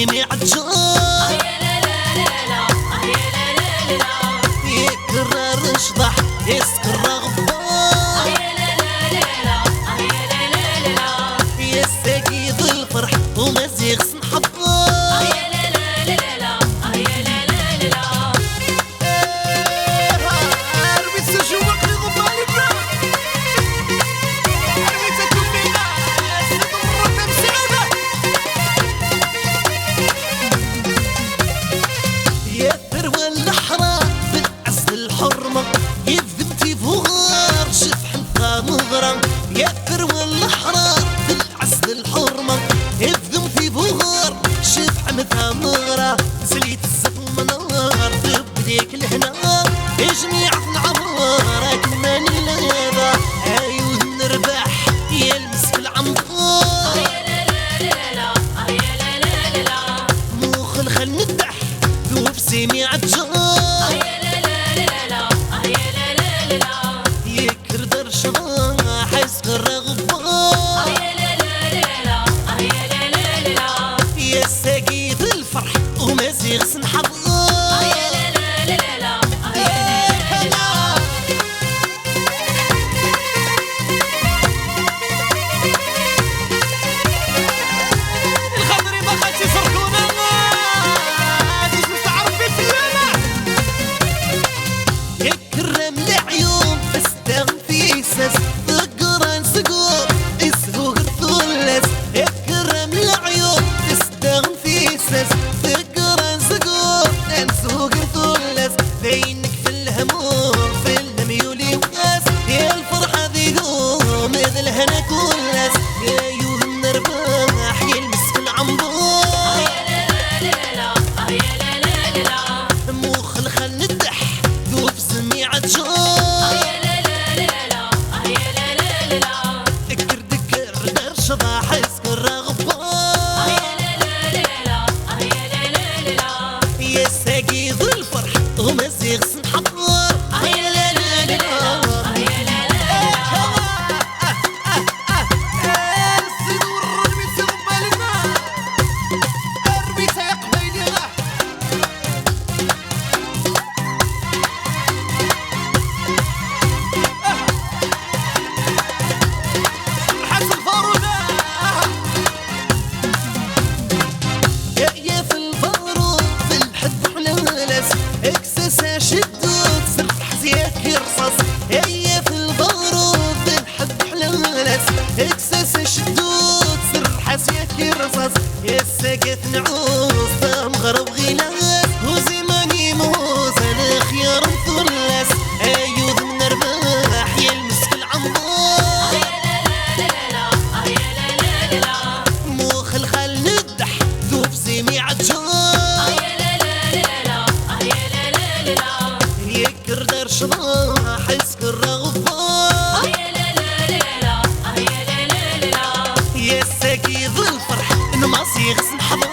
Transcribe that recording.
وبسيمي عالجار يكرر شضح يسكر غبار يستقيد الفرح ومزيغ سنحضر يا ثروة الأحرار في العز الحرمة يفذم في بغار شفح مثها مغرة زليت الزفم نار تبديك الهنا جميع في العمار أكمان الليبة أيوه نربح يلمس في العنبار مو خل ندح ذوب سيمي عالجار يكر درشان حيسكر غبار يا ساقيد الفرح ومزيغ سنحضر الخضري ما خدش يسرقونا تيش مستعرف في سلامة يكرم العيون استغن في ساس ذكران سقوط اسهو غرثولس يكرم العيون استغن في ساس ذكران سقوط انسهو غرثولس بينك في الهموم في الميول يوقاس يا الفرحة ذي قوم اذ الهنا كلس يا ايوه النرباح يلمس في العنبار مو خل ندح ذوب سمي عالجار اكر دكر در شضاح يسكر غبار يا ساقيد الفرح ومزيغ سنحضر اكسسها شدود سرح زيك يرصص هي في البارود بنحب حلالس اكسسها شدود سرح زيك يرصص يا ساقت نعوس طام غرب غلاس وزماني موز انا خيار مثلث ايوه من رباح يلمس في العنبار مو خل ندح ذوب زيمي عالجار يكر در شضاح يسكر غبار يا ساقيد الفرح نماصي يغسل حضر